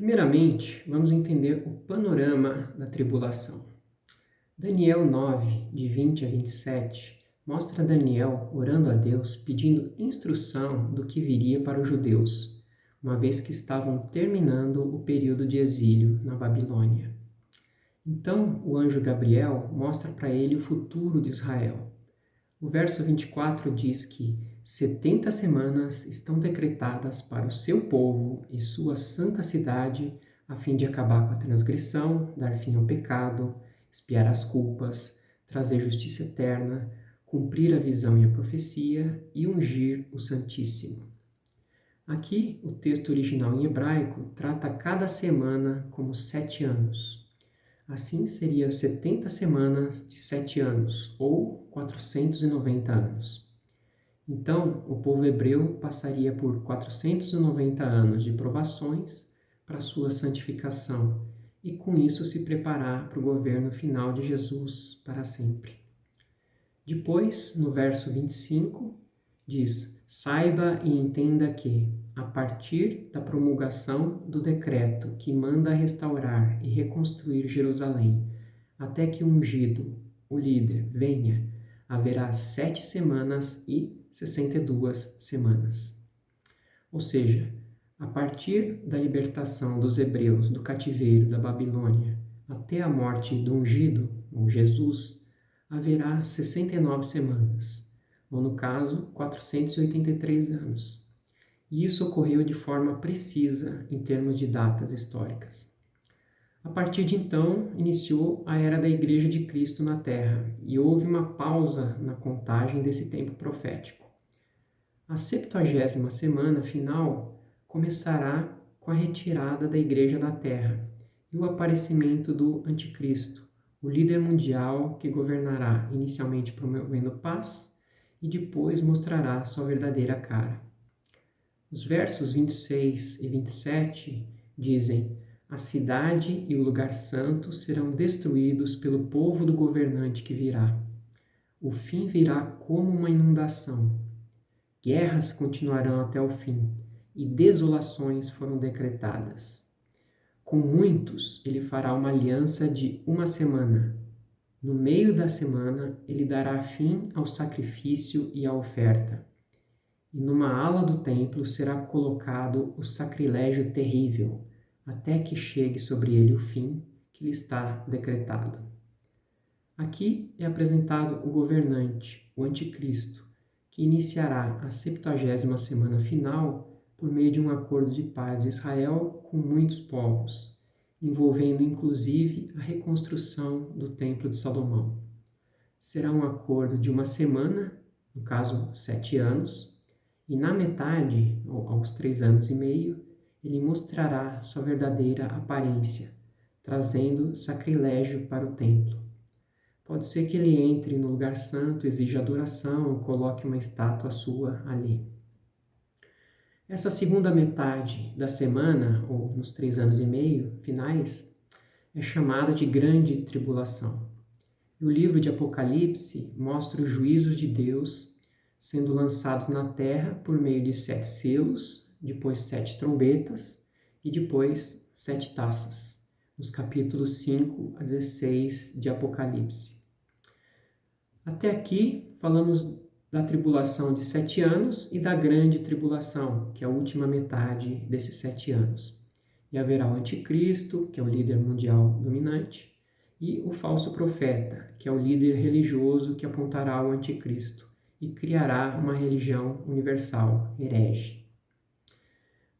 Primeiramente, vamos entender o panorama da tribulação. Daniel 9, de 20 a 27, mostra Daniel orando a Deus pedindo instrução do que viria para os judeus, uma vez que estavam terminando o período de exílio na Babilônia. Então, o anjo Gabriel mostra para ele o futuro de Israel. O verso 24 diz que 70 semanas estão decretadas para o seu povo e sua santa cidade, a fim de acabar com a transgressão, dar fim ao pecado, expiar as culpas, trazer justiça eterna, cumprir a visão e a profecia e ungir o Santíssimo. Aqui, o texto original em hebraico trata cada semana como 7 anos. Assim, seriam 70 semanas de 7 anos, ou 490 anos. Então, o povo hebreu passaria por 490 anos de provações para sua santificação e com isso se preparar para o governo final de Jesus para sempre. Depois, no verso 25, diz: saiba e entenda que, a partir da promulgação do decreto que manda restaurar e reconstruir Jerusalém, até que o ungido, o líder, venha, haverá 7 semanas e 62 semanas. Ou seja, a partir da libertação dos hebreus do cativeiro da Babilônia até a morte do ungido, ou Jesus, haverá 69 semanas, ou no caso, 483 anos. E isso ocorreu de forma precisa em termos de datas históricas. A partir de então, iniciou a era da Igreja de Cristo na Terra e houve uma pausa na contagem desse tempo profético. A 70ª semana final começará com a retirada da Igreja da Terra e o aparecimento do Anticristo, o líder mundial que governará inicialmente promovendo paz e depois mostrará sua verdadeira cara. Os versos 26 e 27 dizem: a cidade e o lugar santo serão destruídos pelo povo do governante que virá. O fim virá como uma inundação. Guerras continuarão até o fim, e desolações foram decretadas. Com muitos ele fará uma aliança de 1 semana. No meio da semana ele dará fim ao sacrifício e à oferta. E numa ala do templo será colocado o sacrilégio terrível, até que chegue sobre ele o fim que lhe está decretado. Aqui é apresentado o governante, o anticristo, que iniciará a 70ª semana final por meio de um acordo de paz de Israel com muitos povos, envolvendo inclusive a reconstrução do Templo de Salomão. Será um acordo de 1 semana, no caso 7 anos, e na metade, ou aos 3 anos e meio, ele mostrará sua verdadeira aparência, trazendo sacrilégio para o templo. Pode ser que ele entre no lugar santo, exija adoração, coloque uma estátua sua ali. Essa segunda metade da semana, ou nos 3 anos e meio finais, é chamada de Grande Tribulação. E o livro de Apocalipse mostra os juízos de Deus sendo lançados na terra por meio de 7 selos, depois 7 trombetas e depois 7 taças, nos capítulos 5 a 16 de Apocalipse. Até aqui falamos da tribulação de 7 anos e da grande tribulação, que é a última metade desses 7 anos. E haverá o anticristo, que é o líder mundial dominante, e o falso profeta, que é o líder religioso que apontará ao anticristo e criará uma religião universal, herege.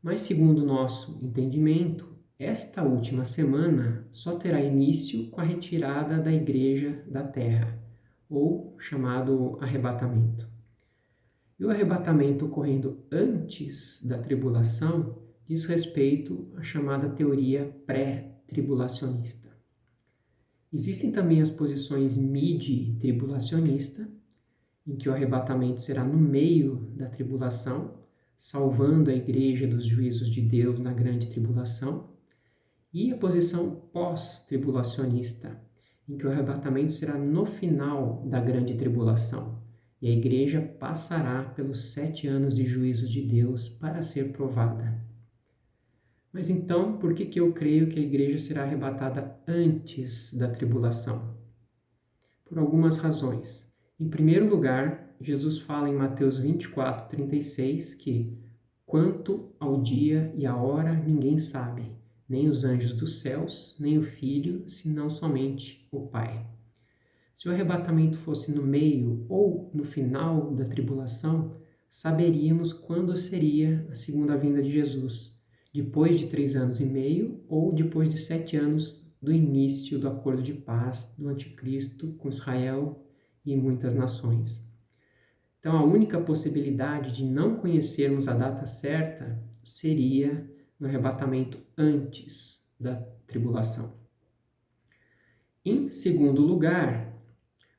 Mas, segundo o nosso entendimento, esta última semana só terá início com a retirada da Igreja da Terra, ou chamado arrebatamento. E o arrebatamento ocorrendo antes da tribulação diz respeito à chamada teoria pré-tribulacionista. Existem também as posições midi-tribulacionista, em que o arrebatamento será no meio da tribulação, salvando a igreja dos juízos de Deus na grande tribulação, e a posição pós-tribulacionista, em que o arrebatamento será no final da grande tribulação, e a igreja passará pelos 7 anos de juízo de Deus para ser provada. Mas então, por que eu creio que a igreja será arrebatada antes da tribulação? Por algumas razões. Em primeiro lugar, Jesus fala em Mateus 24:36 que, quanto ao dia e à hora, ninguém sabe, nem os anjos dos céus, nem o Filho, senão somente o Pai. Se o arrebatamento fosse no meio ou no final da tribulação, saberíamos quando seria a segunda vinda de Jesus, depois de 3 anos e meio ou depois de 7 anos do início do acordo de paz do anticristo com Israel e muitas nações. Então, a única possibilidade de não conhecermos a data certa seria no arrebatamento antes da tribulação. Em segundo lugar,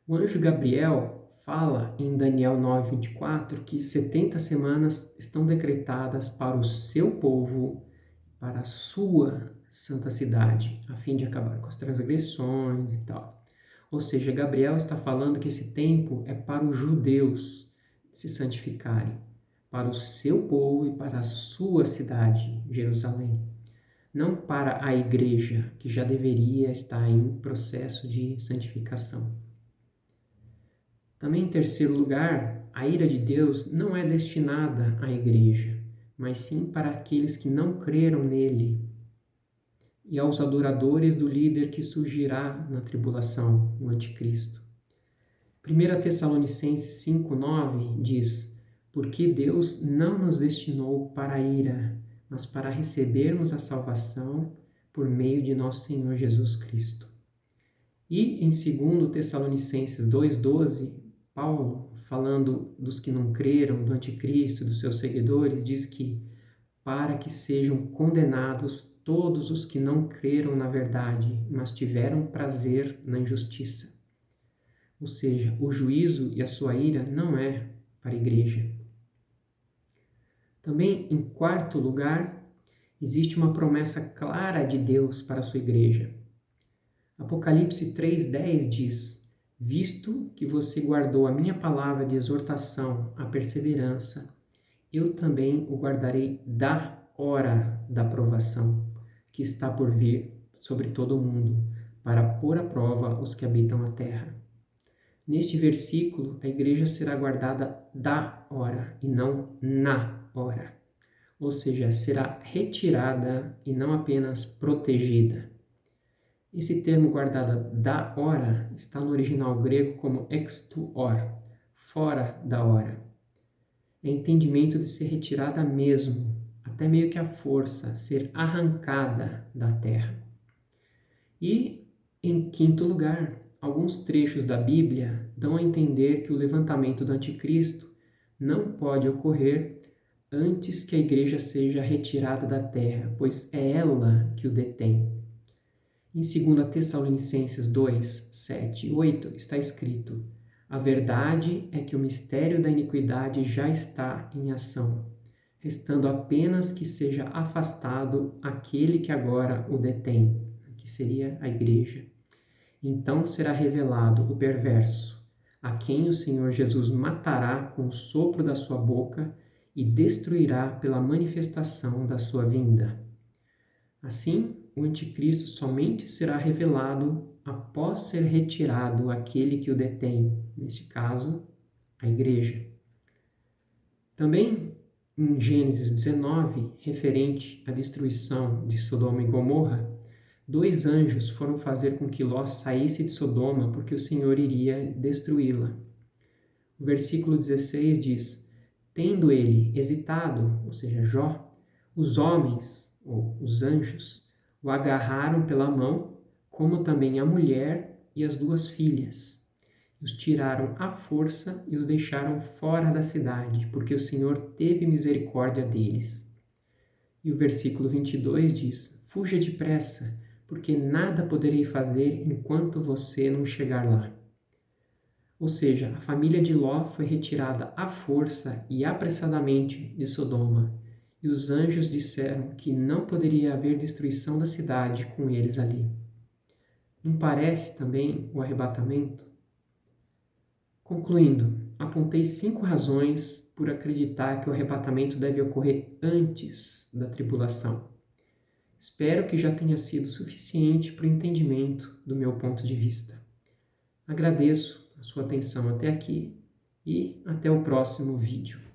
o anjo Gabriel fala em Daniel 9:24 que 70 semanas estão decretadas para o seu povo, para a sua santa cidade, a fim de acabar com as transgressões e tal. Ou seja, Gabriel está falando que esse tempo é para os judeus se santificarem, para o seu povo e para a sua cidade, Jerusalém. Não para a igreja, que já deveria estar em processo de santificação. Também, em terceiro lugar, a ira de Deus não é destinada à igreja, mas sim para aqueles que não creram nele e aos adoradores do líder que surgirá na tribulação, o anticristo. 1 Tessalonicenses 5:9 diz: porque Deus não nos destinou para a ira, mas para recebermos a salvação por meio de nosso Senhor Jesus Cristo. E em 2 Tessalonicenses 2:12, Paulo, falando dos que não creram, do anticristo, dos seus seguidores, diz que para que sejam condenados todos os que não creram na verdade, mas tiveram prazer na injustiça. Ou seja, o juízo e a sua ira não é para a igreja. Também, em quarto lugar, existe uma promessa clara de Deus para a sua igreja. Apocalipse 3:10 diz: visto que você guardou a minha palavra de exortação à perseverança, eu também o guardarei da hora da provação, que está por vir sobre todo o mundo, para pôr à prova os que habitam a terra. Neste versículo, a igreja será guardada da hora e não na hora. Ou seja, será retirada e não apenas protegida. Esse termo guardada da hora está no original grego como extuor, fora da hora. É entendimento de ser retirada mesmo, até meio que à força, ser arrancada da terra. E, em quinto lugar, alguns trechos da Bíblia dão a entender que o levantamento do anticristo não pode ocorrer antes que a igreja seja retirada da terra, pois é ela que o detém. Em 2 Tessalonicenses 2, 7 e 8 está escrito: a verdade é que o mistério da iniquidade já está em ação, restando apenas que seja afastado aquele que agora o detém, que seria a igreja. Então será revelado o perverso, a quem o Senhor Jesus matará com o sopro da sua boca e destruirá pela manifestação da sua vinda. Assim, o anticristo somente será revelado após ser retirado aquele que o detém, neste caso, a igreja. Também em Gênesis 19, referente à destruição de Sodoma e Gomorra, 2 anjos foram fazer com que Ló saísse de Sodoma porque o Senhor iria destruí-la. O versículo 16 diz: tendo ele hesitado, ou seja, Jó, os homens, ou os anjos, o agarraram pela mão, como também a mulher e as 2 filhas. Os tiraram à força e os deixaram fora da cidade, porque o Senhor teve misericórdia deles. E o versículo 22 diz: fuja depressa, porque nada poderei fazer enquanto você não chegar lá. Ou seja, a família de Ló foi retirada à força e apressadamente de Sodoma, e os anjos disseram que não poderia haver destruição da cidade com eles ali. Não parece também o arrebatamento? Concluindo, apontei 5 razões por acreditar que o arrebatamento deve ocorrer antes da tribulação. Espero que já tenha sido suficiente para o entendimento do meu ponto de vista. Agradeço a sua atenção até aqui e até o próximo vídeo.